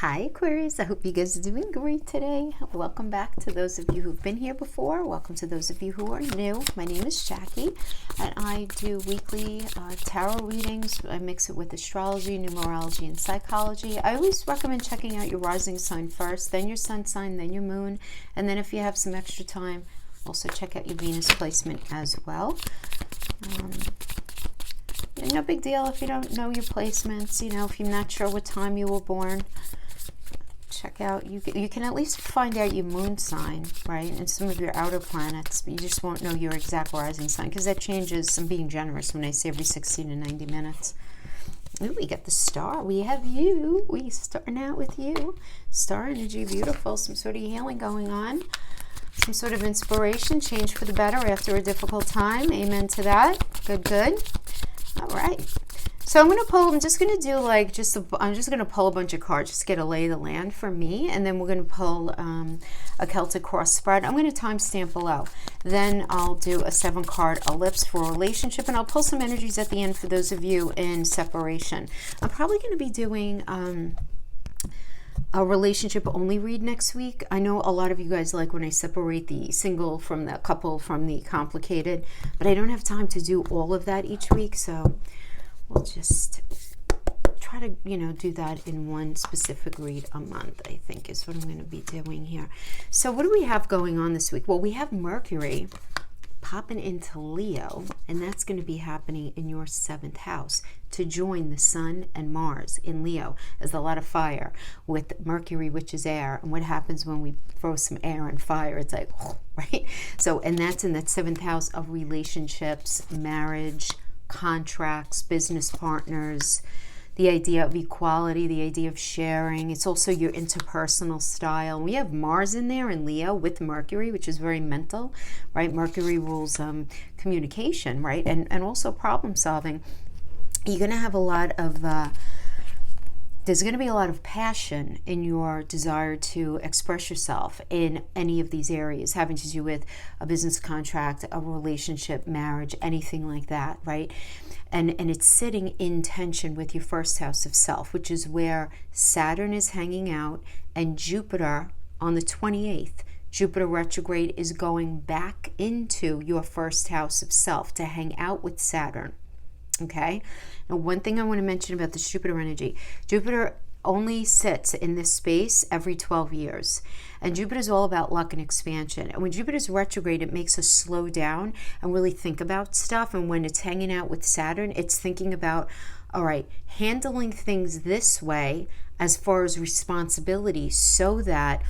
Hi Aquarius, I hope you guys are doing great today. Welcome back to those of you who've been here before. Welcome to those of you who are new. My name is Jackie and I do weekly tarot readings. I mix it with astrology, numerology, and psychology. I always recommend checking out your rising sign first, then your sun sign, then your moon, and then if you have some extra time, also check out your Venus placement as well. No big deal if you don't know your placements, if you're not sure what time you were born. Check out, you can at least find out your moon sign, right, and some of your outer planets, but you just won't know your exact rising sign because that changes. I'm being generous when I say every 60 to 90 minutes. Ooh, we got the star. We have you. We starting out with you. Star energy, beautiful. Some sort of healing going on. Some sort of inspiration, change for the better after a difficult time. Amen to that. Good, good. All right. So I'm just going to do I'm just going to pull a bunch of cards just to get a lay of the land for me. And then we're going to pull a Celtic cross spread. I'm going to timestamp below. Then I'll do a 7-card ellipse for a relationship. And I'll pull some energies at the end for those of you in separation. I'm probably going to be doing a relationship only read next week. I know a lot of you guys like when I separate the single from the couple from the complicated. But I don't have time to do all of that each week. So we'll just try to, do that in one specific read a month, I think is what I'm going to be doing here. So what do we have going on this week? Well, we have Mercury popping into Leo, and that's going to be happening in your 7th house to join the Sun and Mars in Leo. There's a lot of fire with Mercury, which is air, and what happens when we throw some air and fire? It's like, right? So, and that's in that 7th house of relationships, marriage, contracts, business partners, the idea of equality, the idea of sharing. It's also your interpersonal style. We have Mars in there in Leo with Mercury, which is very mental, right? Mercury rules communication, right? And also problem solving. You're going to have a lot of there's going to be a lot of passion in your desire to express yourself in any of these areas having to do with a business contract, a relationship, marriage, anything like that, right? And it's sitting in tension with your 1st house of self, which is where Saturn is hanging out, and Jupiter on the 28th, Jupiter retrograde is going back into your 1st house of self to hang out with Saturn. Okay. Now, one thing I want to mention about the Jupiter energy, Jupiter only sits in this space every 12 years. And Jupiter is all about luck and expansion. And when Jupiter's retrograde, it makes us slow down and really think about stuff. And when it's hanging out with Saturn, it's thinking about, all right, handling things this way as far as responsibility so that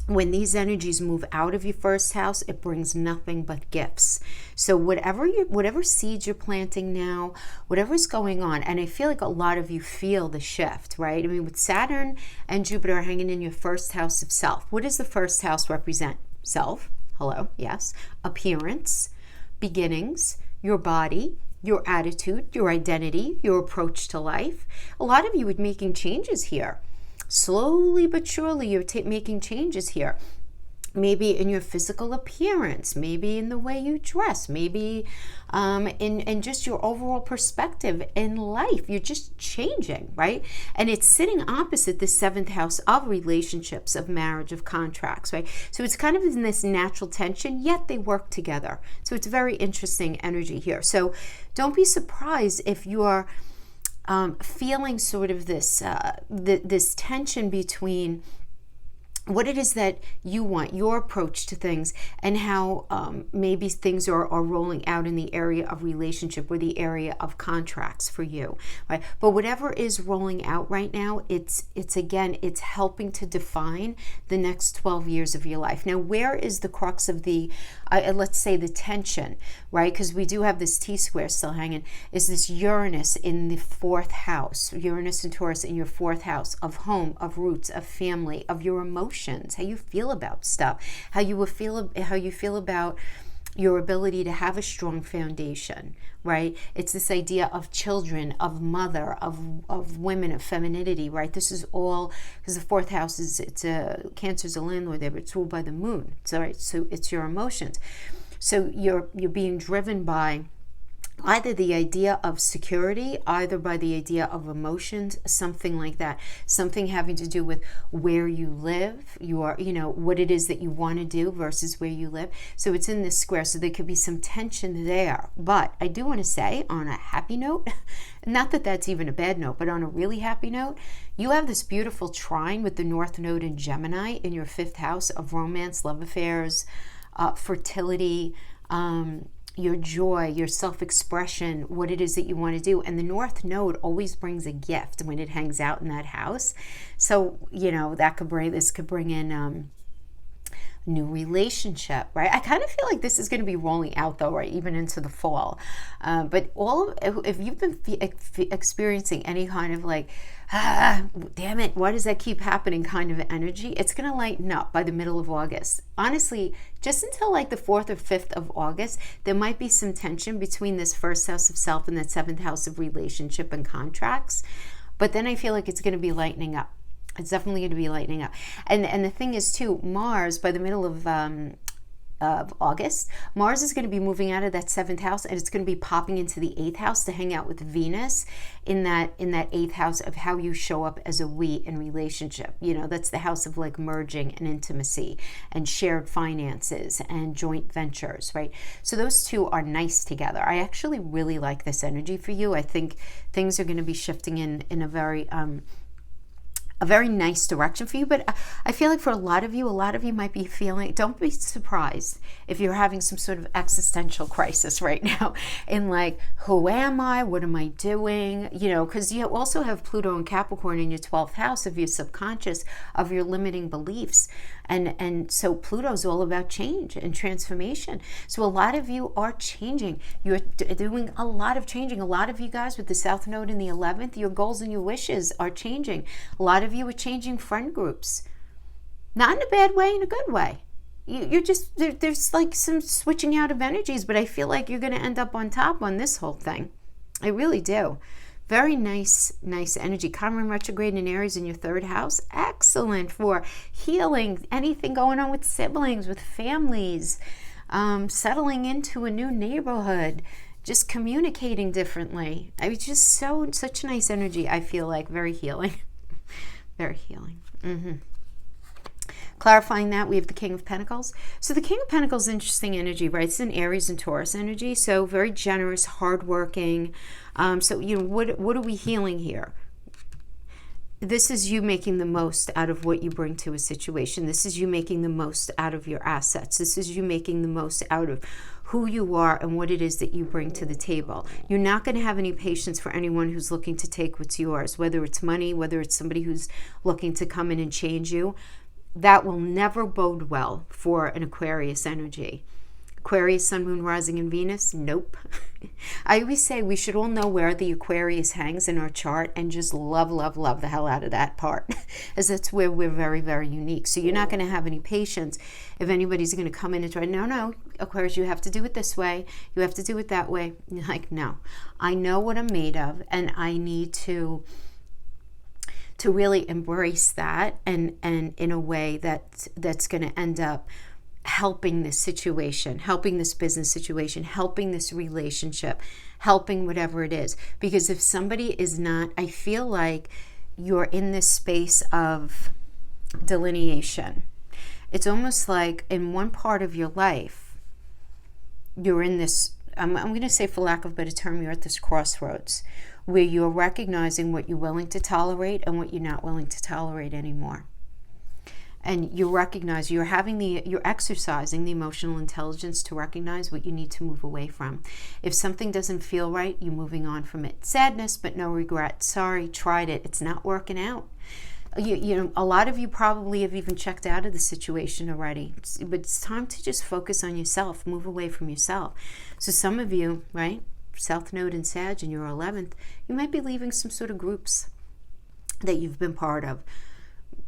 when these energies move out of your 1st house, it brings nothing but gifts. So whatever seeds you're planting now, whatever's going on, and I feel like a lot of you feel the shift, right? I mean, with Saturn and Jupiter hanging in your 1st house of self, what does the 1st house represent? Self, hello, yes. Appearance, beginnings, your body, your attitude, your identity, your approach to life. A lot of you are making changes here. Slowly but surely, you're making changes here. Maybe in your physical appearance, maybe in the way you dress, maybe in just your overall perspective in life. You're just changing, right? And it's sitting opposite the 7th house of relationships, of marriage, of contracts, right? So it's kind of in this natural tension, yet they work together. So it's very interesting energy here. So don't be surprised if you are feeling sort of this this tension between what it is that you want, your approach to things, and how maybe things are rolling out in the area of relationship or the area of contracts for you, right? But whatever is rolling out right now, it's helping to define the next 12 years of your life. Now, where is the crux of the, let's say the tension, right? Because we do have this T-square still hanging, is this Uranus in the 4th house, Uranus and Taurus in your 4th house of home, of roots, of family, of your emotions, how you feel about stuff, how you feel about your ability to have a strong foundation, right? It's this idea of children, of mother, of women, of femininity, right? This is all because the 4th house is Cancer's a landlord there, but it's ruled by the moon. So, right, so it's your emotions. So you're being driven by either the idea of security, either by the idea of emotions, something like that, something having to do with where you live, what it is that you want to do versus where you live. So it's in this square, so there could be some tension there. But I do want to say, on a happy note, not that that's even a bad note, but on a really happy note, you have this beautiful trine with the North Node in Gemini in your 5th house of romance, love affairs, fertility, your joy, your self-expression, what it is that you want to do. And the North Node always brings a gift when it hangs out in that house. So, this could bring in new relationship, right? I kind of feel like this is going to be rolling out though, right? Even into the fall. But if you've been experiencing any kind of like, damn it, why does that keep happening kind of energy, it's going to lighten up by the middle of August. Honestly, just until like the 4th or 5th of August, there might be some tension between this 1st house of self and that 7th house of relationship and contracts. But then I feel like it's going to be lightening up. It's definitely going to be lightening up. And the thing is too, Mars, by the middle of August, Mars is going to be moving out of that 7th house, and it's going to be popping into the 8th house to hang out with Venus in that 8th house of how you show up as a we in relationship. That's the house of like merging and intimacy and shared finances and joint ventures, right? So those two are nice together. I actually really like this energy for you. I think things are going to be shifting in a very nice direction for you. But I feel like for a lot of you might be feeling, don't be surprised if you're having some sort of existential crisis right now in like, who am I? What am I doing? Because you also have Pluto and Capricorn in your 12th house of your subconscious, of your limiting beliefs. And so Pluto's all about change and transformation. So a lot of you are changing. You're doing a lot of changing. A lot of you guys with the South Node in the 11th, your goals and your wishes are changing. A lot of you are changing friend groups. Not in a bad way, in a good way. You're just, there's like some switching out of energies, but I feel like you're going to end up on top on this whole thing. I really do. Very nice energy. Chiron retrograde in Aries in your 3rd house. Excellent for healing, anything going on with siblings, with families, settling into a new neighborhood, just communicating differently. I mean, just such nice energy, I feel like. Very healing. Very healing. Clarifying that, we have the King of Pentacles. So the King of Pentacles is interesting energy, right? It's an Aries and Taurus energy, so very generous, hardworking. So, what are we healing here? This is you making the most out of what you bring to a situation. This is you making the most out of your assets. This is you making the most out of who you are and what it is that you bring to the table. You're not going to have any patience for anyone who's looking to take what's yours, whether it's money, whether it's somebody who's looking to come in and change you. That will never bode well for an Aquarius energy. Aquarius, Sun, Moon, Rising, and Venus? Nope. I always say we should all know where the Aquarius hangs in our chart and just love the hell out of that part, as that's where we're very, very unique. So you're not going to have any patience if anybody's going to come in and try, no, Aquarius, you have to do it this way. You have to do it that way. You're like, no, I know what I'm made of, and I need to really embrace that and in a way that's going to end up helping this situation, helping this business situation, helping this relationship, helping whatever it is. Because if somebody is not, I feel like you're in this space of delineation. It's almost like in one part of your life, you're in this, I'm going to say, for lack of a better term, you're at this crossroads where you're recognizing what you're willing to tolerate and what you're not willing to tolerate anymore. And you recognize you're exercising the emotional intelligence to recognize what you need to move away from. If something doesn't feel right, you're moving on from it. Sadness, but no regret. Sorry, tried it. It's not working out. A lot of you probably have even checked out of the situation already. But it's time to just focus on yourself. Move away from yourself. So some of you, right, South Node and Sag in your 11th, you might be leaving some sort of groups that you've been part of.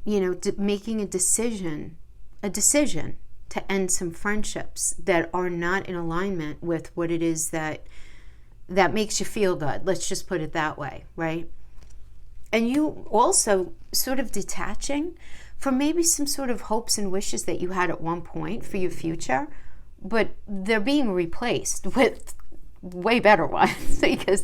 Making a decision to end some friendships that are not in alignment with what it is that makes you feel good. Let's just put it that way, right? And you also sort of detaching from maybe some sort of hopes and wishes that you had at one point for your future, but they're being replaced with way better ones, because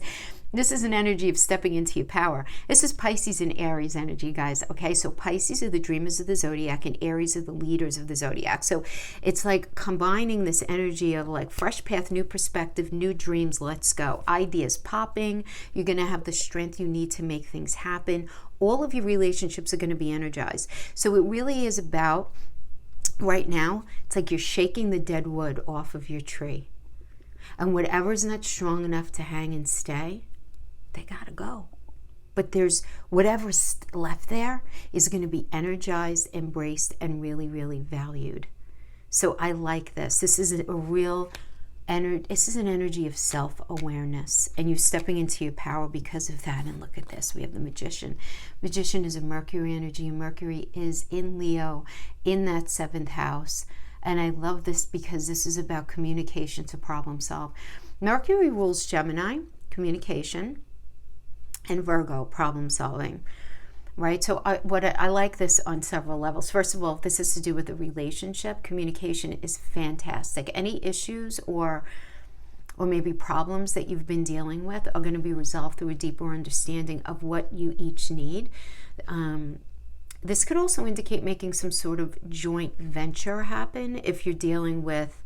this is an energy of stepping into your power. This is Pisces and Aries energy, guys. Okay, so Pisces are the dreamers of the zodiac and Aries are the leaders of the zodiac. So it's like combining this energy of like fresh path, new perspective, new dreams, let's go. Ideas popping. You're going to have the strength you need to make things happen. All of your relationships are going to be energized. So it really is about, right now, it's like you're shaking the dead wood off of your tree. And whatever's not strong enough to hang and stay, they gotta go. But there's whatever's left there is going to be energized, embraced, and really, really valued. So I like this. This is a real this is an energy of self-awareness, and you're stepping into your power because of that. And look at this. We have the Magician. Magician is a Mercury energy, and Mercury is in Leo, in that 7th house. And I love this because this is about communication to problem solve. Mercury rules Gemini, communication, and Virgo, problem solving, right? So I like this on several levels. First of all, if this has to do with a relationship, communication is fantastic. Any issues or maybe problems that you've been dealing with are going to be resolved through a deeper understanding of what you each need. This could also indicate making some sort of joint venture happen if you're dealing with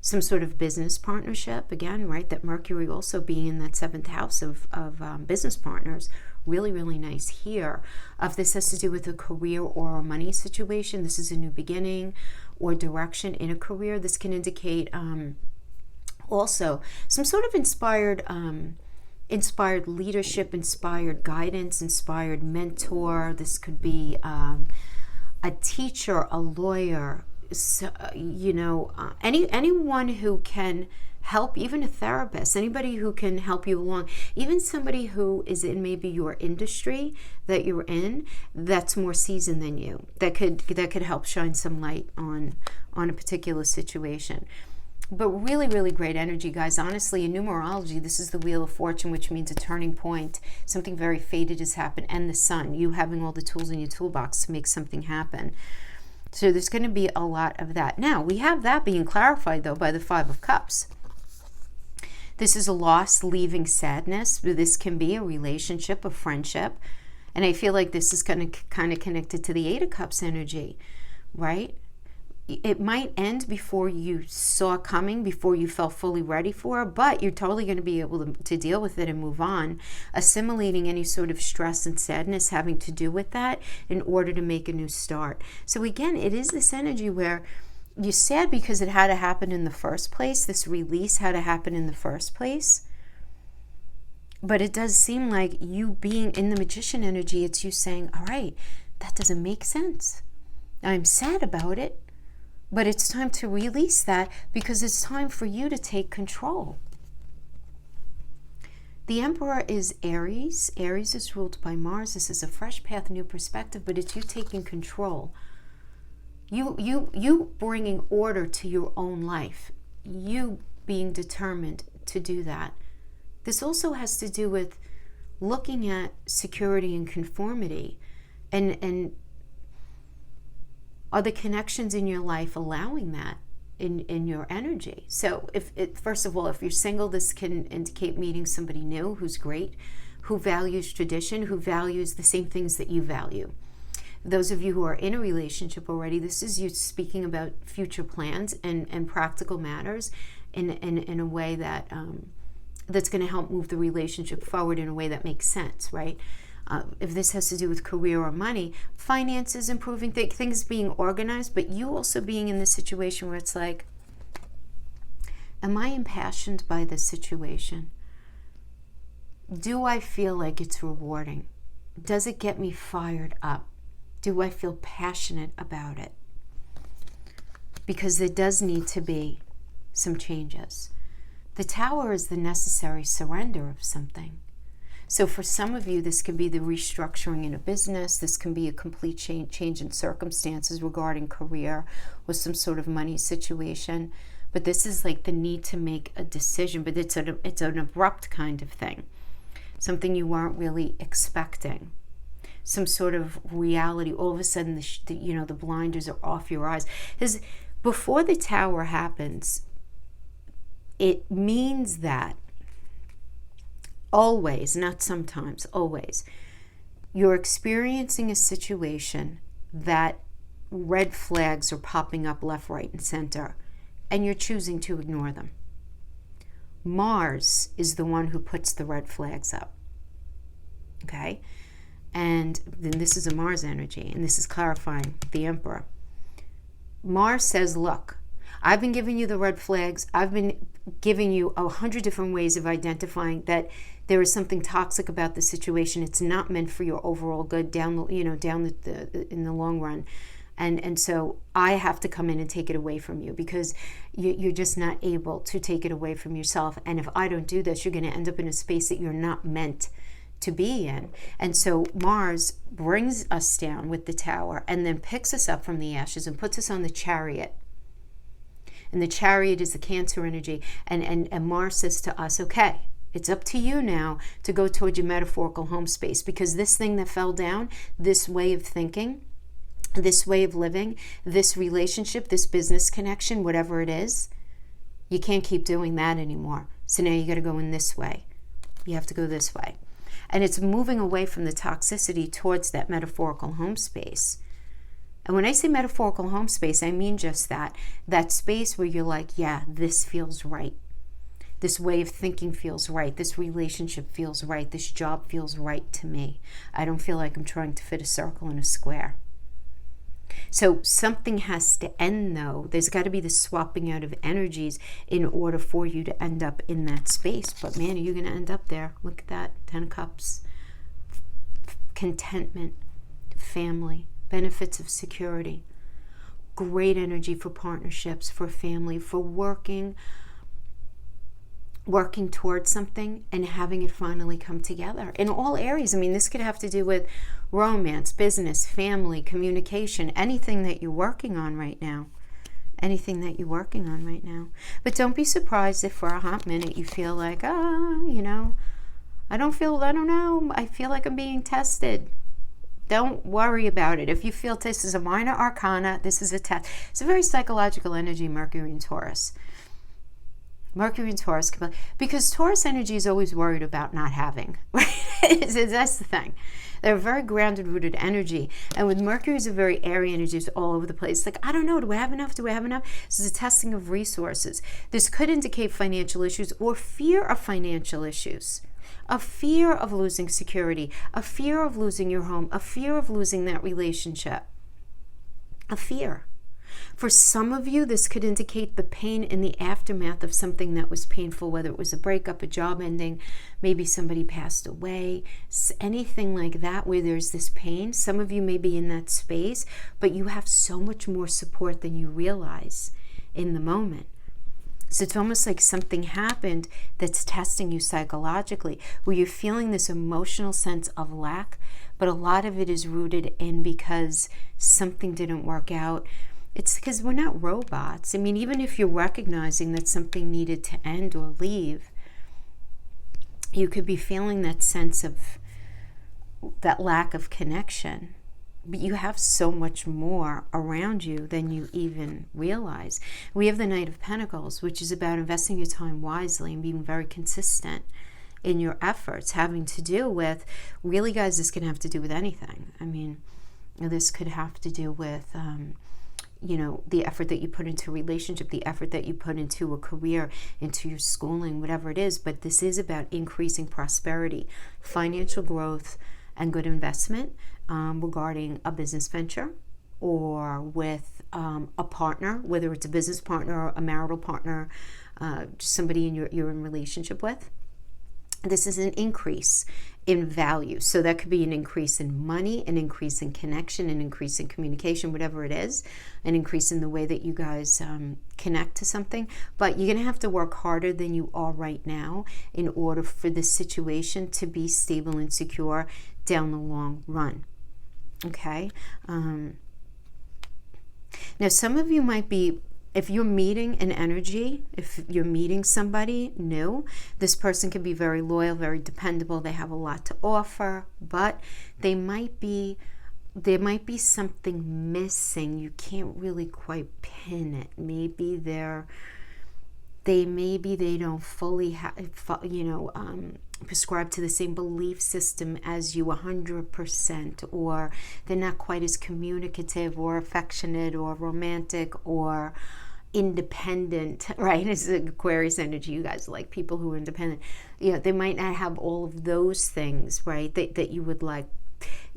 some sort of business partnership. Again, right, that Mercury also being in that 7th house of business partners, really, really nice here. If this has to do with a career or a money situation, this is a new beginning or direction in a career. This can indicate also some sort of inspired leadership, inspired guidance, inspired mentor. This could be a teacher, a lawyer, anyone who can help, even a therapist, anybody who can help you along, even somebody who is in maybe your industry that you're in that's more seasoned than you, that could help shine some light on a particular situation. But really, really great energy, guys. Honestly, in numerology, this is the Wheel of Fortune, which means a turning point. Something very fated has happened. And the Sun, you having all the tools in your toolbox to make something happen. So there's going to be a lot of that. Now, we have that being clarified, though, by the 5 of Cups. This is a loss, leaving, sadness. This can be a relationship, a friendship. And I feel like this is kind of connected to the 8 of Cups energy, right? It might end before you saw it coming, before you felt fully ready for it, but you're totally going to be able to deal with it and move on, assimilating any sort of stress and sadness having to do with that in order to make a new start. So again, it is this energy where you're sad because it had to happen in the first place. This release had to happen in the first place. But it does seem like you being in the Magician energy, it's you saying, all right, that doesn't make sense. I'm sad about it. But it's time to release that because it's time for you to take control. The Emperor is Aries. Aries is ruled by Mars. This is a fresh path, new perspective, but it's you taking control. You bringing order to your own life. You being determined to do that. This also has to do with looking at security and conformity and are the connections in your life allowing that in your energy? So first of all, if you're single, this can indicate meeting somebody new who's great, who values tradition, who values the same things that you value. Those of you who are in a relationship already, this is you speaking about future plans and practical matters in a way that that's going to help move the relationship forward in a way that makes sense, right? If this has to do with career or money, finances, improving things being organized, but you also being in this situation where it's like, am I impassioned by this situation? Do I feel like it's rewarding? Does it get me fired up? Do I feel passionate about it? Because there does need to be some changes. The Tower is the necessary surrender of something. So for some of you, this can be the restructuring in a business. This can be a complete change in circumstances regarding career or some sort of money situation. But this is like the need to make a decision, but it's an abrupt kind of thing. Something you weren't really expecting. Some sort of reality. All of a sudden, the blinders are off your eyes. Because before the Tower happens, it means that always, not sometimes, always, you're experiencing a situation that red flags are popping up left, right, and center, and you're choosing to ignore them. Mars is the one who puts the red flags up. Okay? And then this is a Mars energy, and this is clarifying the Emperor. Mars says, look, I've been giving you the red flags. I've been giving you 100 different ways of identifying that there is something toxic about the situation. It's not meant for your overall good in the long run. And so I have to come in and take it away from you because you're just not able to take it away from yourself. And if I don't do this, you're going to end up in a space that you're not meant to be in. And so Mars brings us down with the Tower and then picks us up from the ashes and puts us on the Chariot. And the Chariot is the Cancer energy. And Mars says to us, okay, it's up to you now to go towards your metaphorical home space, because this thing that fell down, this way of thinking, this way of living, this relationship, this business connection, whatever it is, you can't keep doing that anymore. So now you got to go in this way. You have to go this way. And it's moving away from the toxicity towards that metaphorical home space. And when I say metaphorical home space, I mean just that space where you're like, yeah, this feels right. This way of thinking feels right. This relationship feels right. This job feels right to me. I don't feel like I'm trying to fit a circle in a square. So something has to end, though. There's got to be the swapping out of energies in order for you to end up in that space. But man, are you going to end up there? Look at that, 10 cups. Contentment, family, benefits of security. Great energy for partnerships, for family, for working towards something and having it finally come together in all areas. I mean, this could have to do with romance, business, family, communication, anything that you're working on right now. But don't be surprised if for a hot minute you feel like, I feel like I'm being tested. Don't worry about it. If you feel this is a minor arcana, this is a test. It's a very psychological energy, Mercury and Taurus. Because Taurus energy is always worried about not having. Right? That's the thing. They're a very grounded, rooted energy. And with Mercury, is a very airy energy. It's all over the place. Like, I don't know. Do I have enough? This is a testing of resources. This could indicate financial issues or fear of financial issues. A fear of losing security. A fear of losing your home. A fear of losing that relationship. A fear. For some of you, this could indicate the pain in the aftermath of something that was painful, whether it was a breakup, a job ending, maybe somebody passed away, anything like that where there's this pain. Some of you may be in that space, but you have so much more support than you realize in the moment. So it's almost like something happened that's testing you psychologically, where you're feeling this emotional sense of lack, but a lot of it is rooted in because something didn't work out. It's because we're not robots. I mean, even if you're recognizing that something needed to end or leave, you could be feeling that sense of that lack of connection. But you have so much more around you than you even realize. We have the Knight of Pentacles, which is about investing your time wisely and being very consistent in your efforts, having to do with, really guys, this can have to do with anything. I mean, this could have to do with the effort that you put into a relationship, the effort that you put into a career, into your schooling, whatever it is. But this is about increasing prosperity, financial growth, and good investment regarding a business venture or with a partner, whether it's a business partner or a marital partner, somebody you're in relationship with. This is an increase in value. So that could be an increase in money, an increase in connection, an increase in communication, whatever it is, an increase in the way that you guys connect to something. But you're going to have to work harder than you are right now in order for this situation to be stable and secure down the long run. Okay? Now, some of you might be, if you're meeting an energy, if you're meeting somebody new, this person can be very loyal, very dependable. They have a lot to offer, but there might be something missing. You can't really quite pin it. Maybe they don't fully prescribe to the same belief system as you 100%, or they're not quite as communicative or affectionate or romantic or independent, right? It's Aquarius energy. You guys like people who are independent. You know, they might not have all of those things, right? That you would like,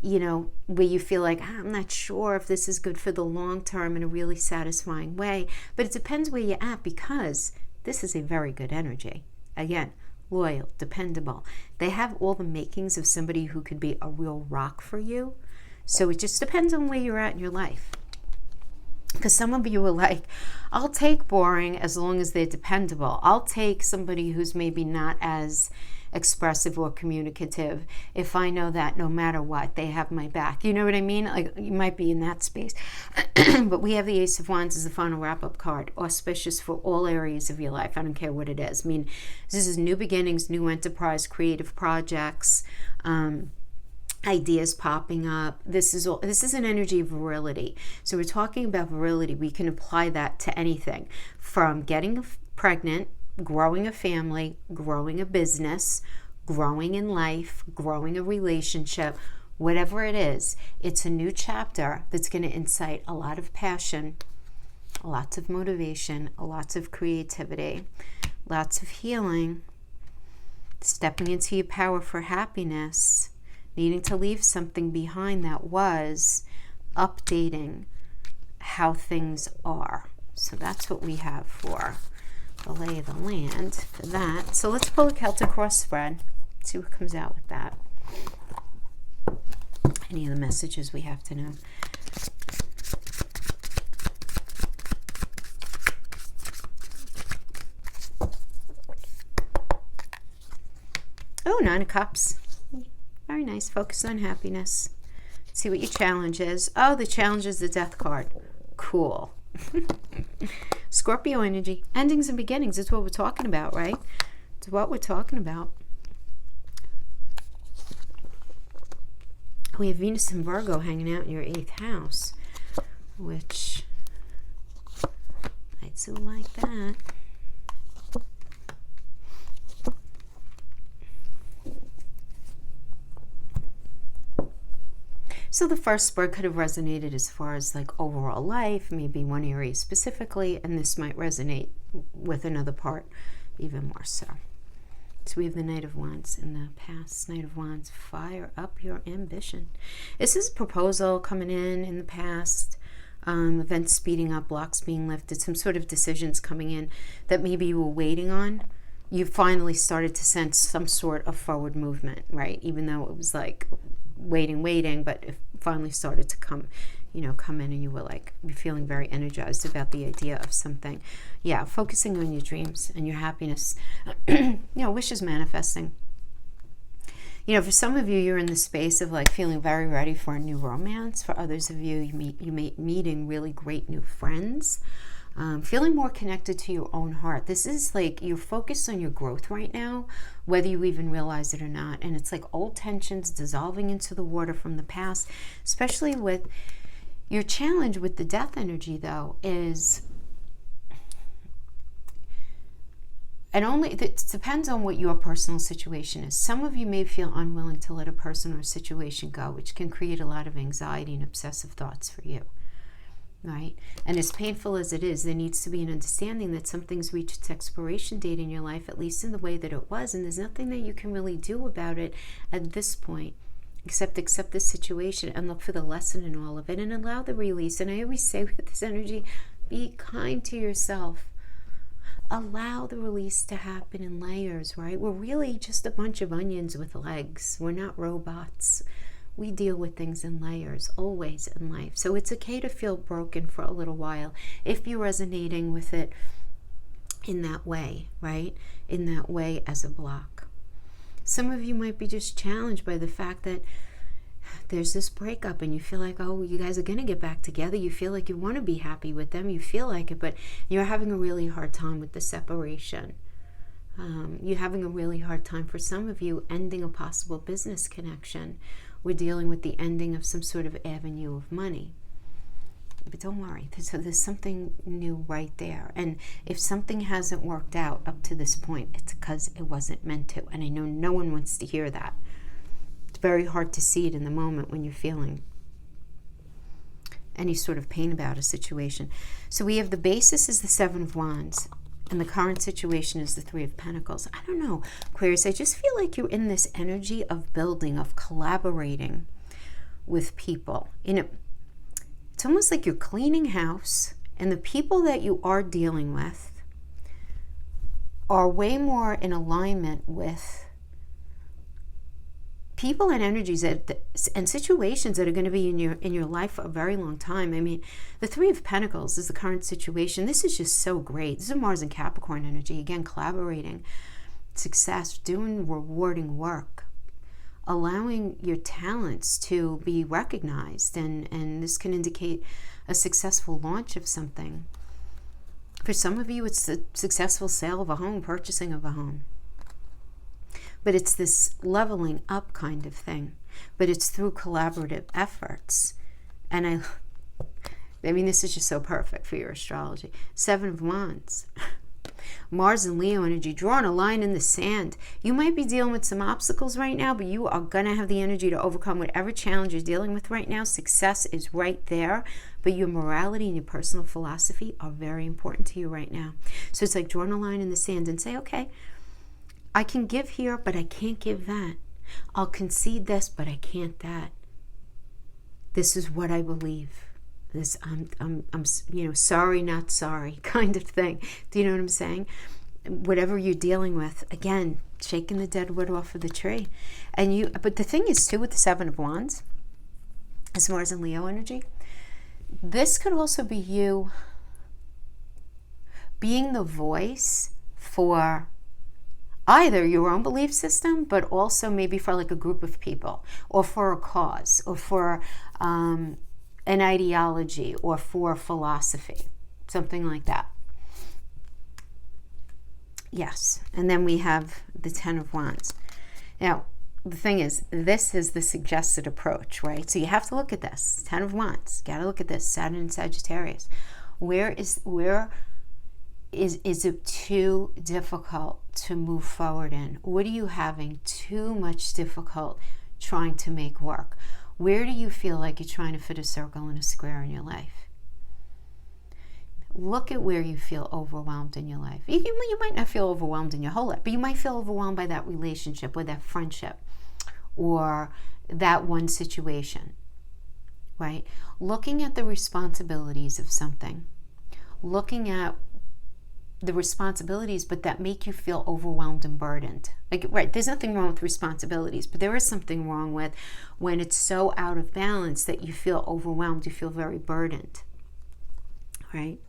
you know, where you feel like, I'm not sure if this is good for the long term in a really satisfying way. But it depends where you're at, because this is a very good energy. Again, loyal, dependable. They have all the makings of somebody who could be a real rock for you. So it just depends on where you're at in your life. Because some of you are like, I'll take boring as long as they're dependable. I'll take somebody who's maybe not as expressive or communicative if I know that no matter what, they have my back. You know what I mean? Like, you might be in that space. But we have the Ace of Wands as the final wrap-up card, auspicious for all areas of your life. I don't care what it is. I mean, this is new beginnings, new enterprise, creative projects, ideas popping up. This is an energy of virility. So we're talking about virility. We can apply that to anything from getting pregnant, growing a family, growing a business, growing in life, growing a relationship, whatever it is. It's a new chapter that's going to incite a lot of passion, lots of motivation, lots of creativity, lots of healing, stepping into your power for happiness, needing to leave something behind that was, updating how things are. So that's what we have for the lay of the land for that. So let's pull a Celtic cross spread, see what comes out with that. Any of the messages we have to know. Oh, 9 of Cups. Very nice. Focus on happiness. See what your challenge is. Oh, the challenge is the Death card. Cool. Scorpio energy. Endings and beginnings. That's what we're talking about, right? It's what we're talking about. We have Venus and Virgo hanging out in your 8th house, which I do like that. So the first spread could have resonated as far as like overall life, maybe one area specifically, and this might resonate with another part even more so. So we have the Knight of Wands in the past. Knight of Wands, fire up your ambition. This is a proposal coming in the past, events speeding up, blocks being lifted, some sort of decisions coming in that maybe you were waiting on. You finally started to sense some sort of forward movement, right? Even though it was like waiting, but it finally started to come in, and you were like feeling very energized about the idea of something. Yeah, focusing on your dreams and your happiness. Wishes manifesting. For some of you, you're in the space of like feeling very ready for a new romance. For others of you, you may meeting really great new friends. Feeling more connected to your own heart. This is like you're focused on your growth right now, whether you even realize it or not. And it's like old tensions dissolving into the water from the past, especially with your challenge with the death energy, though, is, and it depends on what your personal situation is. Some of you may feel unwilling to let a person or a situation go, which can create a lot of anxiety and obsessive thoughts for you. Right? And as painful as it is, there needs to be an understanding that something's reached its expiration date in your life, at least in the way that it was, and there's nothing that you can really do about it at this point, except accept the situation and look for the lesson in all of it and allow the release. And I always say with this energy, be kind to yourself. Allow the release to happen in layers, right? We're really just a bunch of onions with legs. We're not robots. We deal with things in layers, always in life. So it's okay to feel broken for a little while if you're resonating with it in that way, right? In that way as a block. Some of you might be just challenged by the fact that there's this breakup and you feel like, oh, you guys are going to get back together. You feel like you want to be happy with them. You feel like it, but you're having a really hard time with the separation. You're having a really hard time, for some of you, ending a possible business connection. We're dealing with the ending of some sort of avenue of money. But don't worry, there's something new right there. And if something hasn't worked out up to this point, it's because it wasn't meant to. And I know no one wants to hear that. It's very hard to see it in the moment when you're feeling any sort of pain about a situation. So we have the basis is the Seven of Wands, and the current situation is the Three of Pentacles. I don't know, Aquarius, I just feel like you're in this energy of building, of collaborating with people. It's almost like you're cleaning house, and the people that you are dealing with are way more in alignment with people and energies and situations that are going to be in your life for a very long time. I mean, the Three of Pentacles is the current situation. This is just so great. This is Mars and Capricorn energy. Again, collaborating, success, doing rewarding work, allowing your talents to be recognized, and this can indicate a successful launch of something. For some of you, it's the successful sale of a home, purchasing of a home. But it's this leveling up kind of thing. But it's through collaborative efforts. And I mean, this is just so perfect for your astrology. Seven of Wands. Mars and Leo energy, drawing a line in the sand. You might be dealing with some obstacles right now, but you are going to have the energy to overcome whatever challenge you're dealing with right now. Success is right there, but your morality and your personal philosophy are very important to you right now. So it's like drawing a line in the sand and say, okay, I can give here, but I can't give that. I'll concede this, but I can't that. This is what I believe. This I'm sorry, not sorry kind of thing. Do you know what I'm saying? Whatever you're dealing with, again, shaking the dead wood off of the tree. But the thing is too with the Seven of Wands, as Mars and Leo energy, this could also be you being the voice for either your own belief system, but also maybe for like a group of people, or for a cause, or for an ideology, or for philosophy, something like that. Yes, and then we have the Ten of Wands. Now, the thing is, this is the suggested approach, right? So you have to look at this. Ten of Wands, got to look at this. Saturn and Sagittarius. Where is it too difficult to move forward in? What are you having too much difficult trying to make work? Where do you feel like you're trying to fit a circle in a square in your life? Look at where you feel overwhelmed in your life. You might not feel overwhelmed in your whole life, but you might feel overwhelmed by that relationship, or that friendship, or that one situation, right? Looking at the responsibilities of something, looking at the responsibilities, but that make you feel overwhelmed and burdened. Like, right, there's nothing wrong with responsibilities, but there is something wrong with when it's so out of balance that you feel overwhelmed, you feel very burdened, right?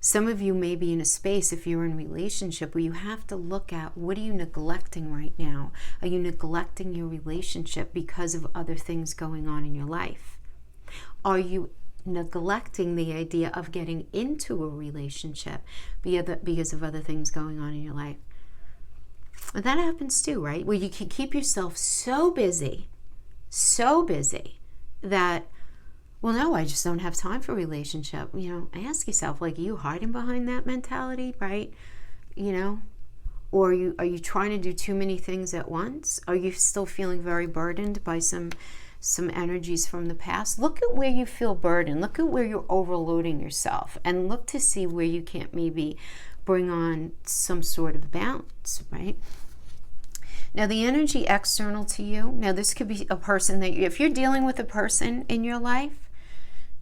Some of you may be in a space, if you're in a relationship, where you have to look at, what are you neglecting right now? Are you neglecting your relationship because of other things going on in your life? Are you neglecting the idea of getting into a relationship because of other things going on in your life? And that happens too, right? Where you can keep yourself so busy that, well, no, I just don't have time for a relationship. Ask yourself, like, are you hiding behind that mentality, right? Or are you trying to do too many things at once? Are you still feeling very burdened by some energies from the past? Look at where you feel burdened. Look at where you're overloading yourself, and look to see where you can't maybe bring on some sort of balance, right? Now, the energy external to you, now this could be a person that if you're dealing with a person in your life,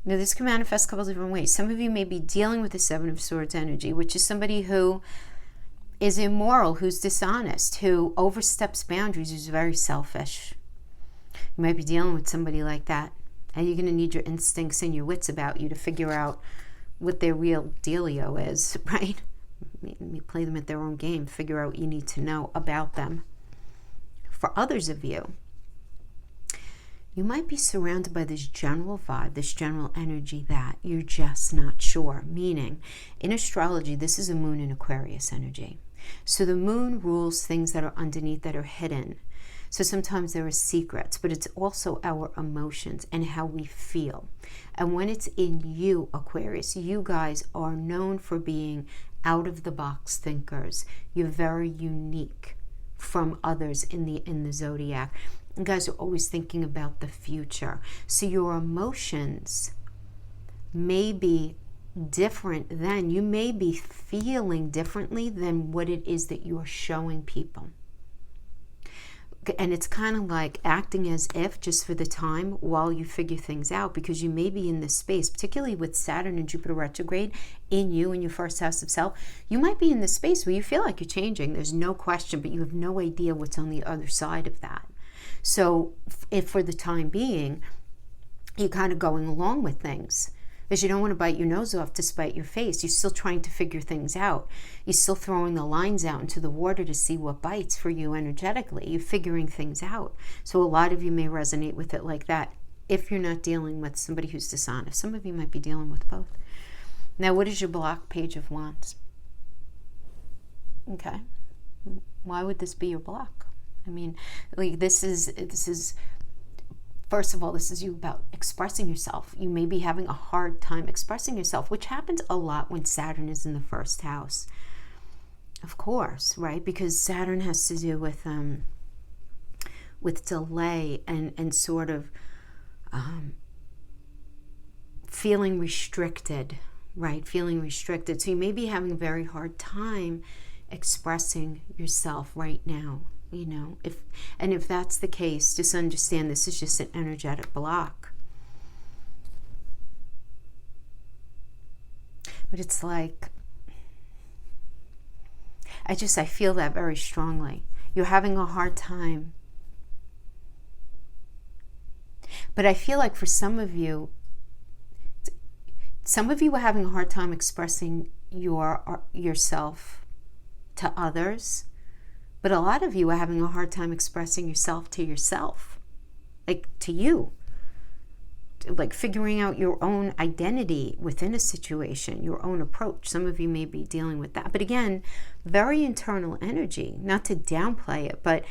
now this can manifest a couple different ways. Some of you may be dealing with the Seven of Swords energy, which is somebody who is immoral, who's dishonest, who oversteps boundaries, who's very selfish. You might be dealing with somebody like that, and you're going to need your instincts and your wits about you to figure out what their real dealio is, right? You play them at their own game, figure out what you need to know about them. For others of you, you might be surrounded by this general vibe, this general energy that you're just not sure. Meaning, in astrology, this is a moon in Aquarius energy. So the moon rules things that are underneath, that are hidden. So sometimes there are secrets, but it's also our emotions and how we feel. And when it's in you, Aquarius, you guys are known for being out of the box thinkers. You're very unique from others in the zodiac. You guys are always thinking about the future. So your emotions may be different than, you may be feeling differently than what it is that you're showing people. And it's kind of like acting as if, just for the time while you figure things out, because you may be in this space, particularly with Saturn and Jupiter retrograde in you, in your first house of self. You might be in this space where you feel like you're changing, there's no question, but you have no idea what's on the other side of that. So if for the time being, you're kind of going along with things, because you don't want to bite your nose off to spite your face. You're still trying to figure things out. You're still throwing the lines out into the water to see what bites for you energetically. You're figuring things out. So a lot of you may resonate with it like that if you're not dealing with somebody who's dishonest. Some of you might be dealing with both. Now, what is your block? Page of Wands. Okay. Why would this be your block? I mean, like this is first of all, this is you about expressing yourself. You may be having a hard time expressing yourself, which happens a lot when Saturn is in the first house. Of course, right? Because Saturn has to do with delay and sort of feeling restricted, right? Feeling restricted. So you may be having a very hard time expressing yourself right now. You know, if that's the case, just understand this is just an energetic block. But it's like, I feel that very strongly. You're having a hard time. But I feel like for some of you are having a hard time expressing yourself to others. But a lot of you are having a hard time expressing yourself to yourself, like to you, like figuring out your own identity within a situation, your own approach. Some of you may be dealing with that. But again, very internal energy, not to downplay it, but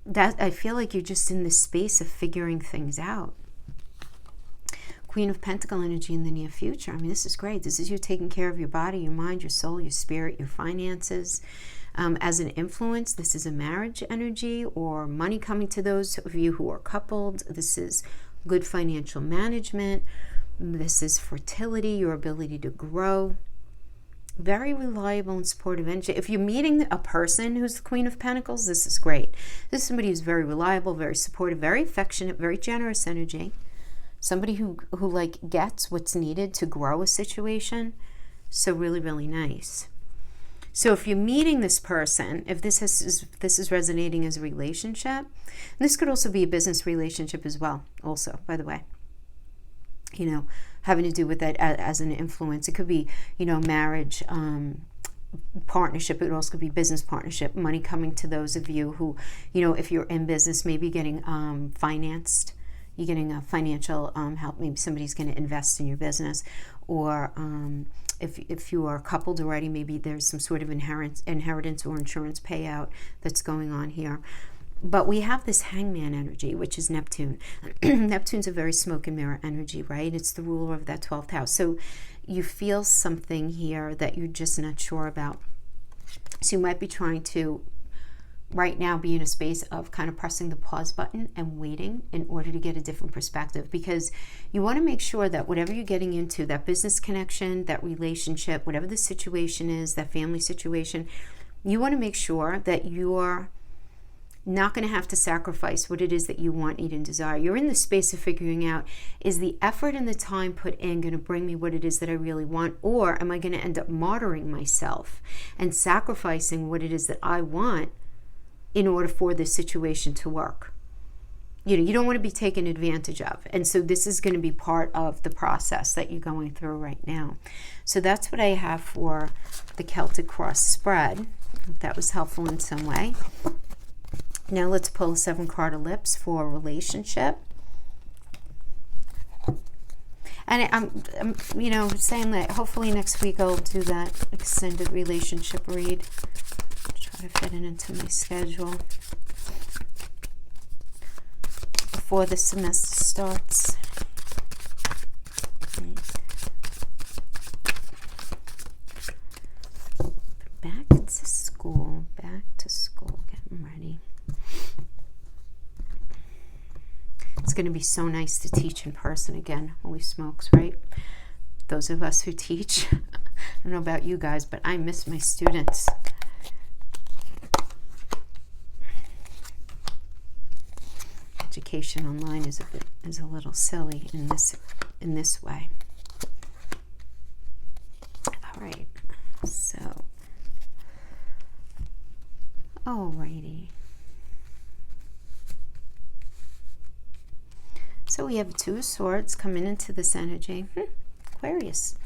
that I feel like you're just in this space of figuring things out. Queen of Pentacle energy in the near future. I mean, this is great. This is you taking care of your body, your mind, your soul, your spirit, your finances. As an influence, this is a marriage energy or money coming to those of you who are coupled. This is good financial management. This is fertility, your ability to grow. Very reliable and supportive energy. If you're meeting a person who's the Queen of Pentacles, this is great. This is somebody who's very reliable, very supportive, very affectionate, very generous energy. Somebody who like gets what's needed to grow a situation. So really, really nice. So if you're meeting this person, if this is resonating as a relationship, this could also be a business relationship as well, also, by the way. You know, having to do with that as an influence. It could be, you know, marriage, partnership. It also could be business partnership, money coming to those of you who, you know, if you're in business, maybe getting financed. You're getting a financial help. Maybe somebody's going to invest in your business, or if you are coupled already, maybe there's some sort of inheritance or insurance payout that's going on here. But we have this hangman energy, which is Neptune. Neptune's a very smoke and mirror energy, right? It's the ruler of that 12th house. So you feel something here that you're just not sure about. So you might be trying to right now be in a space of kind of pressing the pause button and waiting in order to get a different perspective, because you want to make sure that whatever you're getting into, that business connection, that relationship, whatever the situation is, that family situation, you want to make sure that you're not going to have to sacrifice what it is that you want, need, and desire. You're in the space of figuring out, is the effort and the time put in going to bring me what it is that I really want, or am I going to end up martyring myself and sacrificing what it is that I want in order for this situation to work? You know, you don't want to be taken advantage of. And so this is going to be part of the process that you're going through right now. So that's what I have for the Celtic cross spread. If that was helpful in some way. Now let's pull a 7-card ellipse for a relationship. And I'm you know, saying that hopefully next week I'll do that extended relationship read. Try to fit it into my schedule. before the semester starts. Back to school, getting ready. It's going to be so nice to teach in person again. Holy smokes, right? Those of us who teach, I don't know about you guys, but I miss my students. Education online is a little silly in this way. All right, so alrighty. So we have 2 swords coming into this energy. Aquarius,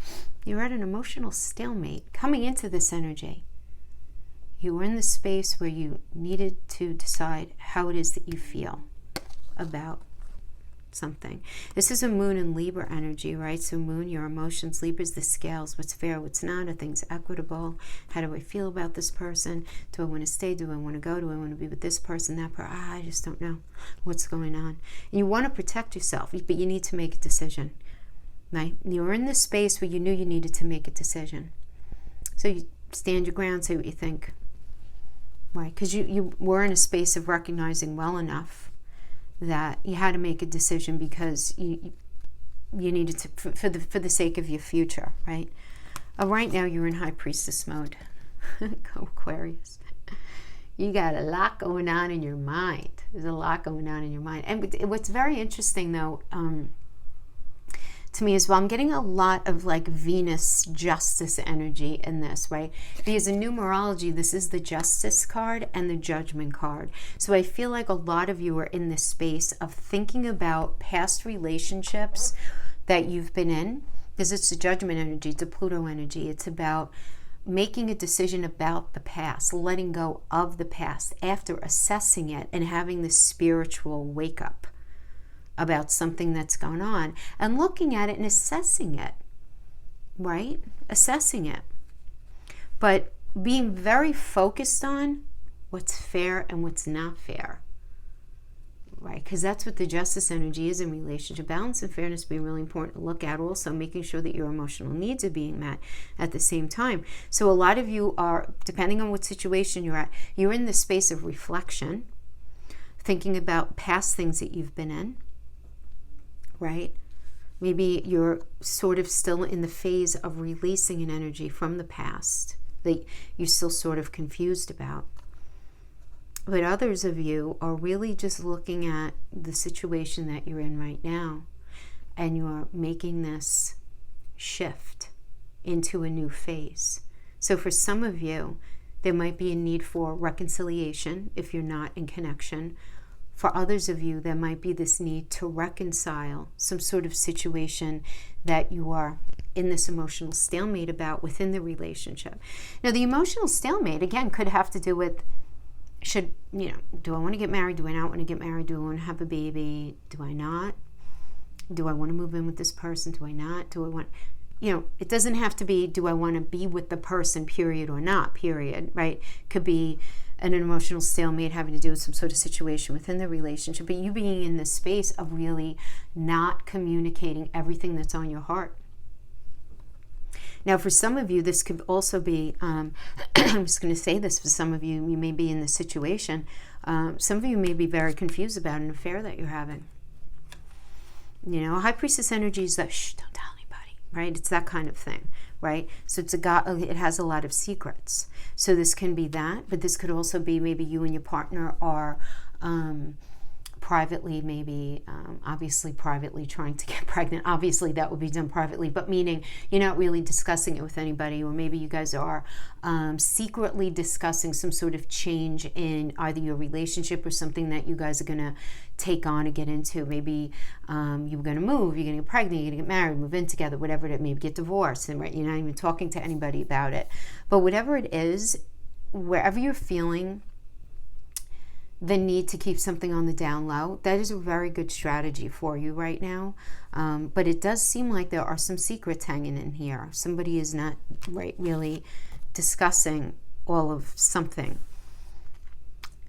you're at an emotional stalemate coming into this energy. You were in the space where you needed to decide how it is that you feel about something. This is a moon and Libra energy, right? So moon, your emotions, Libra is the scales, what's fair, what's not, are things equitable? How do I feel about this person? Do I want to stay? Do I want to go? Do I want to be with this person, that person? I just don't know what's going on. And you want to protect yourself, but you need to make a decision, right? You're in this space where you knew you needed to make a decision. So you stand your ground, say what you think, right? Because you were in a space of recognizing well enough that you had to make a decision because you needed to, for the sake of your future, right? Right now you're in High Priestess mode. Go Aquarius. You got a lot going on in your mind. There's a lot going on in your mind. And what's very interesting though, to me as well, I'm getting a lot of like Venus justice energy in this, right? Because in numerology, this is the Justice card and the Judgment card. So I feel like a lot of you are in this space of thinking about past relationships that you've been in, because it's the Judgment energy, it's a Pluto energy. It's about making a decision about the past, letting go of the past after assessing it and having this spiritual wake up about something that's going on and looking at it and assessing it, right? Assessing it. But being very focused on what's fair and what's not fair, right? Because that's what the Justice energy is in relationship. Balance and fairness being really important to look at. Also making sure that your emotional needs are being met at the same time. So a lot of you are, depending on what situation you're at, you're in the space of reflection, thinking about past things that you've been in, right? Maybe you're sort of still in the phase of releasing an energy from the past that you're still sort of confused about. But others of you are really just looking at the situation that you're in right now, and you're making this shift into a new phase. So for some of you, there might be a need for reconciliation if you're not in connection. For others of you, there might be this need to reconcile some sort of situation that you are in this emotional stalemate about within the relationship. Now, the emotional stalemate, again, could have to do with, do I want to get married? Do I not want to get married? Do I want to have a baby? Do I not? Do I want to move in with this person? Do I not? Do I want, it doesn't have to be, do I want to be with the person, period, or not, period, right? Could be an emotional stalemate having to do with some sort of situation within the relationship, but you being in this space of really not communicating everything that's on your heart. Now, for some of you, this could also be, I'm just going to say this, for some of you, you may be in this situation, some of you may be very confused about an affair that you're having. High Priestess energy is that, don't tell anybody, right? It's that kind of thing. Right? So it has a lot of secrets. So this can be that, but this could also be maybe you and your partner are privately, maybe obviously privately trying to get pregnant. Obviously that would be done privately, but meaning you're not really discussing it with anybody, or maybe you guys are secretly discussing some sort of change in either your relationship or something that you guys are going to take on and get into. Maybe you're going to move, you're going to get pregnant, you're going to get married, move in together, whatever it is, maybe get divorced, and right, you're not even talking to anybody about it. But whatever it is, wherever you're feeling the need to keep something on the down low, that is a very good strategy for you right now. But it does seem like there are some secrets hanging in here. Somebody is not really discussing all of something.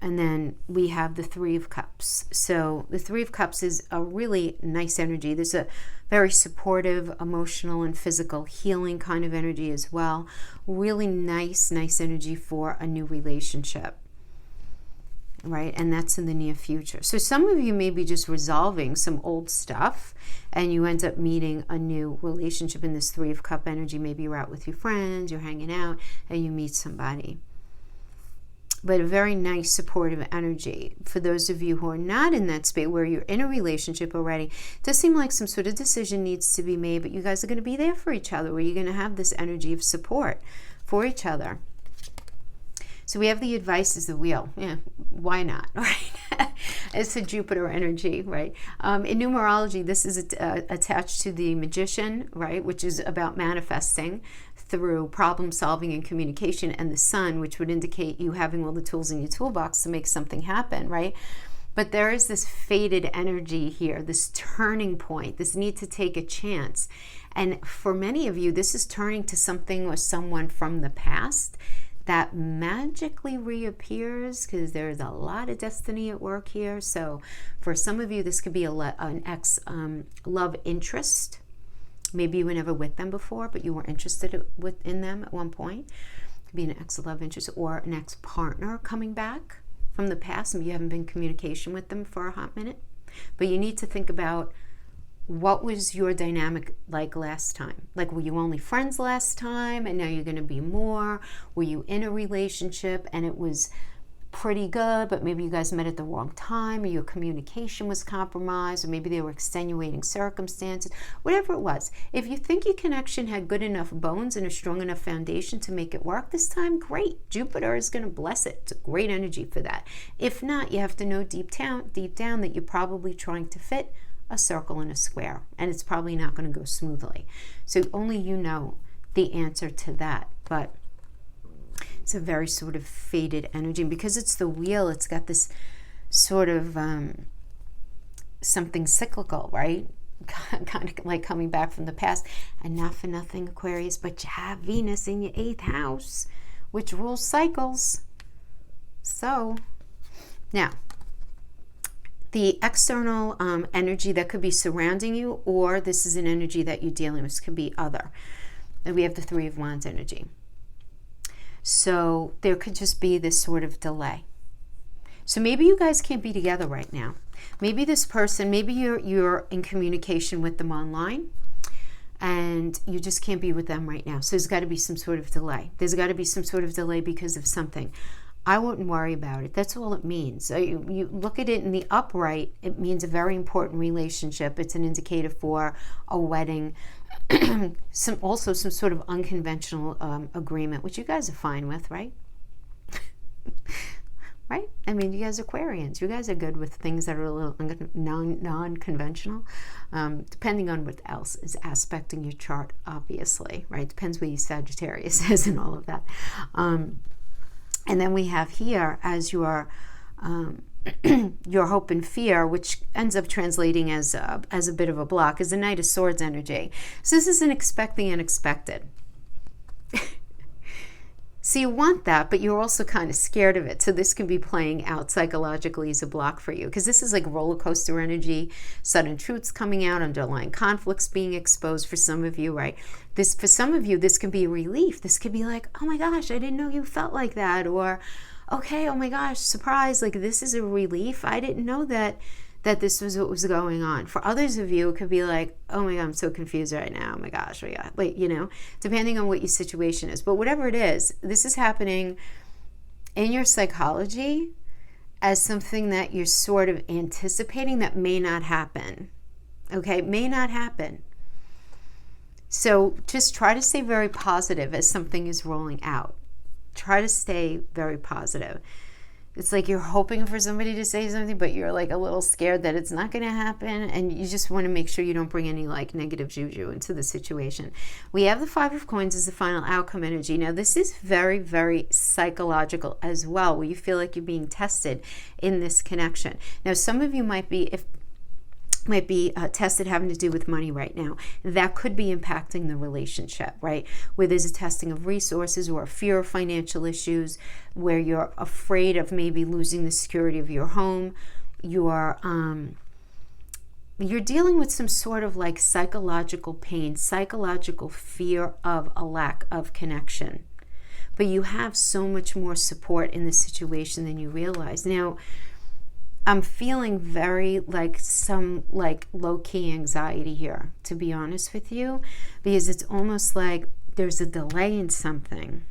And then we have the Three of Cups. So the Three of Cups is a really nice energy. There's a very supportive, emotional and physical healing kind of energy as well. Really nice energy for a new relationship, right? And that's in the near future. So some of you may be just resolving some old stuff and you end up meeting a new relationship in this Three of Cup energy. Maybe you're out with your friends, you're hanging out, and you meet somebody. But a very nice supportive energy. For those of you who are not in that space, where you're in a relationship already, it does seem like some sort of decision needs to be made, but you guys are going to be there for each other, where you're going to have this energy of support for each other. So we have the advice is the wheel. Yeah, why not, right? It's a Jupiter energy, right? In numerology, this is attached to the Magician, right, which is about manifesting through problem solving and communication, and the Sun, which would indicate you having all the tools in your toolbox to make something happen, right? But there is this faded energy here, this turning point, this need to take a chance. And for many of you, this is turning to something or someone from the past that magically reappears, because there's a lot of destiny at work here. So for some of you, this could be an ex love interest. Maybe you were never with them before, but you were interested in them at one point. It could be an ex-love interest or an ex-partner coming back from the past, and you haven't been in communication with them for a hot minute. But you need to think about, what was your dynamic like last time? Like, were you only friends last time and now you're going to be more? Were you in a relationship and it was pretty good, but maybe you guys met at the wrong time, or your communication was compromised, or maybe there were extenuating circumstances, whatever it was. If you think your connection had good enough bones and a strong enough foundation to make it work this time, great. Jupiter is going to bless it. It's a great energy for that. If not, you have to know deep down that you're probably trying to fit a circle in a square, and it's probably not going to go smoothly. So only you know the answer to that. But it's a very sort of faded energy, and because it's the wheel, it's got this sort of something cyclical, right? Kind of like coming back from the past. And not for nothing, Aquarius, but you have Venus in your 8th house, which rules cycles. So now, the external energy that could be surrounding you, or this is an energy that you're dealing with, could be other. And we have the Three of Wands energy. So there could just be this sort of delay. So maybe you guys can't be together right now. Maybe this person, maybe you're in communication with them online, and you just can't be with them right now. So there's got to be some sort of delay. There's got to be some sort of delay because of something. I wouldn't worry about it. That's all it means. You look at it in the upright, it means a very important relationship. It's an indicator for a wedding. Also some sort of unconventional agreement, which you guys are fine with, right? Right? I mean, you guys are Aquarians. You guys are good with things that are a little non-conventional, depending on what else is aspecting your chart, obviously, right? Depends where your Sagittarius is and all of that. And then we have here as your hope and fear, which ends up translating as a bit of a block, is the Knight of Swords energy. So this is an expecting unexpected. So you want that, but you're also kind of scared of it. So this can be playing out psychologically as a block for you, because this is like roller coaster energy, sudden truths coming out, underlying conflicts being exposed for some of you, right? For some of you, this can be a relief. This could be like, oh my gosh, I didn't know you felt like that. Or, okay, oh my gosh, surprise, like this is a relief. I didn't know that this was what was going on. For others of you, it could be like, oh my God, I'm so confused right now. Oh my gosh, like, depending on what your situation is. But whatever it is, this is happening in your psychology as something that you're sort of anticipating that may not happen. Okay, may not happen. So just try to stay very positive as something is rolling out. Try to stay very positive. It's like you're hoping for somebody to say something, but you're like a little scared that it's not going to happen, and you just want to make sure you don't bring any like negative juju into the situation. We have the Five of Coins as the final outcome energy. Now this is very, very psychological as well, where you feel like you're being tested in this connection. Now some of you might be, might be tested having to do with money right now. That could be impacting the relationship, right? Where there's a testing of resources or a fear of financial issues, where you're afraid of maybe losing the security of your home. You're dealing with some sort of like psychological pain, psychological fear of a lack of connection. But you have so much more support in this situation than you realize. Now, I'm feeling very like some like low-key anxiety here, to be honest with you, because it's almost like there's a delay in something.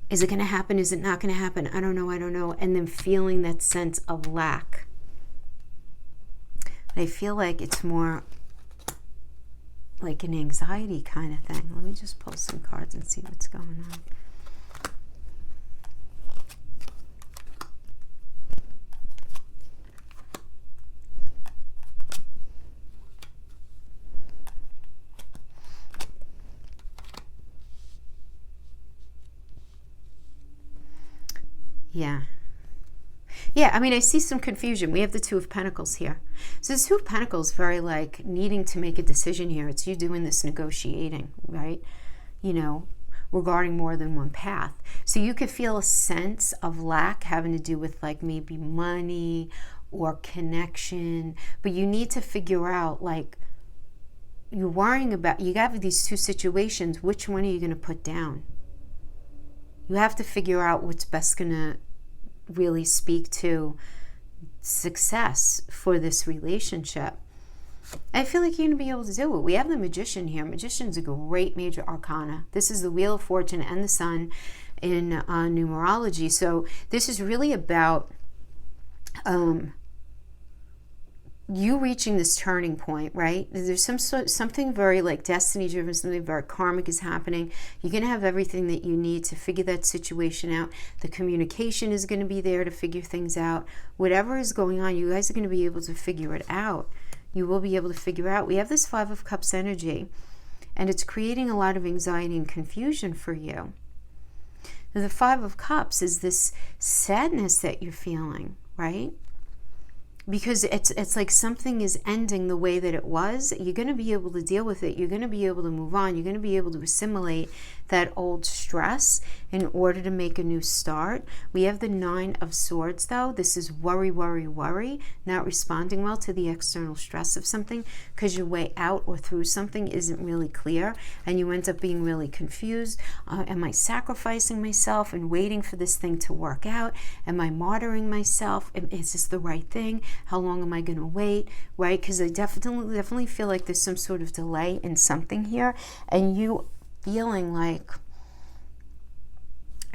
Is it going to happen? Is it not going to happen? I don't know. And then feeling that sense of lack. I feel like it's more like an anxiety kind of thing. Let me just pull some cards and see what's going on. Yeah, I mean, I see some confusion. We have the Two of Pentacles here. So the Two of Pentacles, very like needing to make a decision here. It's you doing this negotiating, right? You know, regarding more than one path. So you could feel a sense of lack having to do with like maybe money or connection. But you need to figure out, like, you're worrying about, you have these two situations. Which one are you going to put down? You have to figure out what's best going to really speak to success for this relationship. I feel like you're going to be able to do it. We have the Magician here. Magician's a great major arcana. This is the Wheel of Fortune and the Sun in numerology. So this is really about you reaching this turning point, right? There's something very like destiny driven, something very karmic is happening. You're going to have everything that you need to figure that situation out. The communication is going to be there to figure things out. Whatever is going on, you guys are going to be able to figure it out. You will be able to figure out. We have this Five of Cups energy, and it's creating a lot of anxiety and confusion for you. The Five of Cups is this sadness that you're feeling, right? Because it's like something is ending the way that it was. You're going to be able to deal with it. You're going to be able to move on. You're going to be able to assimilate that old stress in order to make a new start. We have the Nine of Swords, though. This is worry, not responding well to the external stress of something because your way out or through something isn't really clear, and you end up being really confused. Am I sacrificing myself and waiting for this thing to work out? Am I martyring myself? Is this the right thing? How long am I going to wait, right? Because I definitely feel like there's some sort of delay in something here, and you feeling like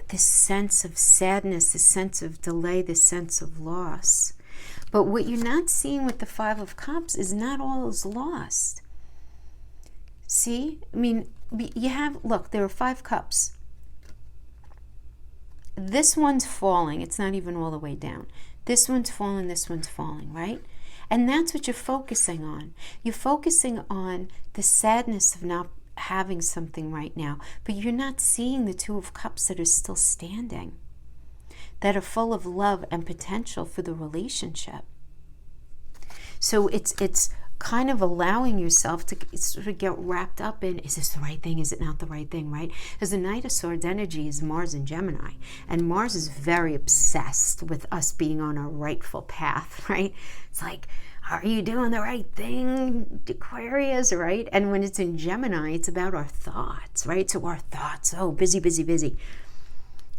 this sense of sadness, this sense of delay, this sense of loss. But what you're not seeing with the Five of Cups is not all is lost. See? I mean, you have, look, there are 5 cups. This one's falling. It's not even all the way down. This one's falling, right? And that's what you're focusing on. You're focusing on the sadness of not having something right now, but you're not seeing the Two of Cups that are still standing, that are full of love and potential for the relationship. So it's kind of allowing yourself to sort of get wrapped up in, is this the right thing? Is it not the right thing, right? Because the Knight of Swords energy is Mars and Gemini. And Mars is very obsessed with us being on our rightful path, right? It's like, are you doing the right thing, Aquarius, right? And when it's in Gemini, it's about our thoughts, right? So our thoughts, oh, busy.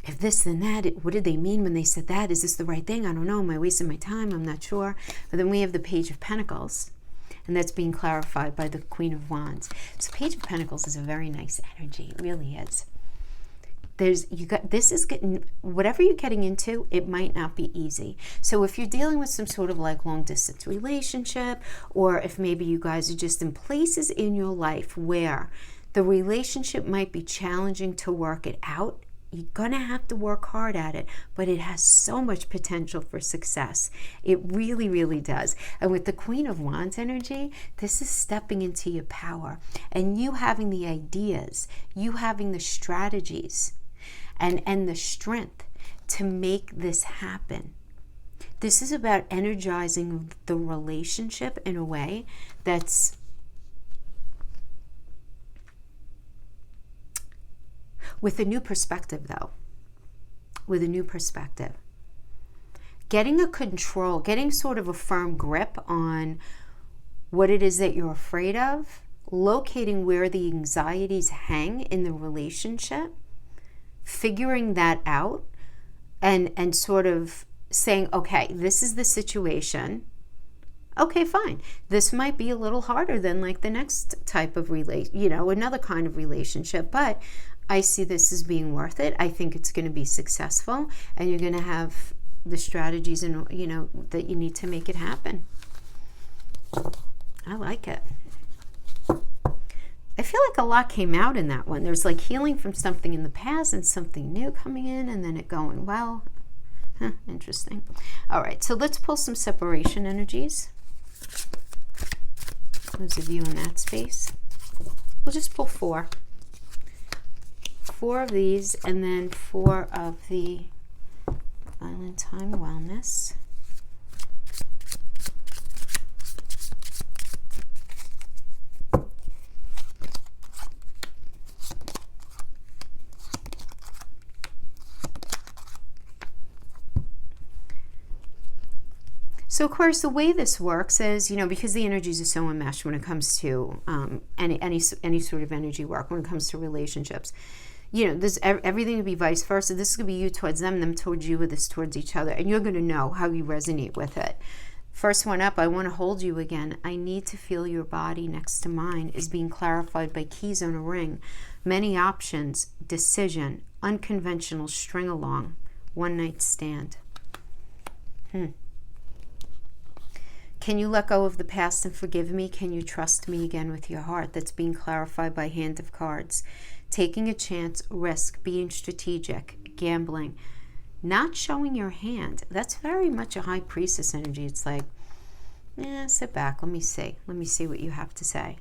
If this, then that, what did they mean when they said that? Is this the right thing? I don't know. Am I wasting my time? I'm not sure. But then we have the Page of Pentacles. And that's being clarified by the Queen of Wands. So Page of Pentacles is a very nice energy. It really is. This is getting, whatever you're getting into, it might not be easy. So if you're dealing with some sort of like long distance relationship, or if maybe you guys are just in places in your life where the relationship might be challenging to work it out, you're going to have to work hard at it, but it has so much potential for success. It really, really does. And with the Queen of Wands energy, this is stepping into your power and you having the ideas, you having the strategies and the strength to make this happen, This is about energizing the relationship in a way that's with a new perspective, though. With a new perspective. Getting a control, getting sort of a firm grip on what it is that you're afraid of, locating where the anxieties hang in the relationship, figuring that out, and sort of saying, okay, this is the situation. Okay, fine. This might be a little harder than like the next type of another kind of relationship, but I see this as being worth it. I think it's going to be successful, and you're going to have the strategies and that you need to make it happen. I like it. I feel like a lot came out in that one. There's like healing from something in the past and something new coming in, and then it going well. Interesting. All right, so let's pull some separation energies. Those of you in that space. We'll just pull 4. 4 of these, and then 4 of the Valentine Wellness. So, of course, the way this works is, because the energies are so enmeshed when it comes to any sort of energy work, when it comes to relationships, there's everything to be vice versa. This is going to be you towards them towards you, or this towards each other, and you're going to know how you resonate with it. First one up, I want to hold you again. I need to feel your body next to mine is being clarified by keys on a ring. Many options, decision, unconventional string along, one night stand. Can you let go of the past and forgive me? Can you trust me again with your heart? That's being clarified by Hand of Cards. Taking a chance, risk, being strategic, gambling, not showing your hand. That's very much a High Priestess energy. It's like, sit back. Let me see what you have to say.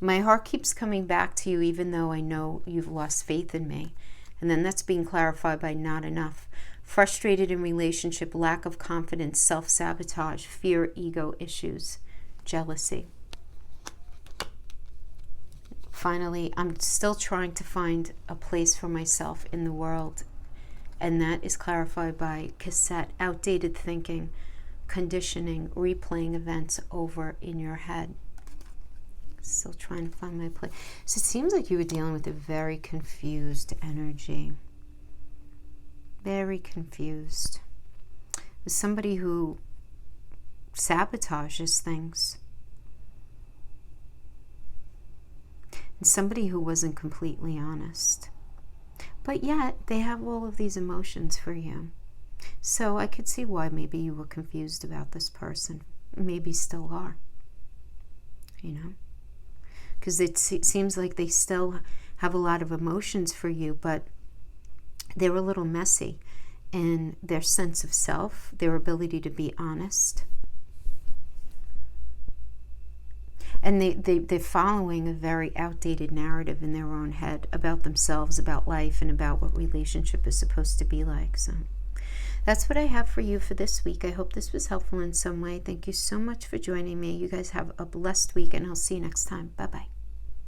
My heart keeps coming back to you even though I know you've lost faith in me. And then that's being clarified by not enough. Frustrated in relationship, lack of confidence, self-sabotage, fear, ego issues, jealousy. Finally, I'm still trying to find a place for myself in the world. And that is clarified by cassette, outdated thinking, conditioning, replaying events over in your head. Still trying to find my place. So it seems like you were dealing with a very confused energy. Very confused. With somebody who sabotages things. And somebody who wasn't completely honest. But yet, they have all of these emotions for you. So I could see why maybe you were confused about this person. Maybe still are. Because it seems like they still have a lot of emotions for you, but they're a little messy in their sense of self, their ability to be honest. And they're following a very outdated narrative in their own head about themselves, about life, and about what relationship is supposed to be like. So that's what I have for you for this week. I hope this was helpful in some way. Thank you so much for joining me. You guys have a blessed week, and I'll see you next time. Bye-bye.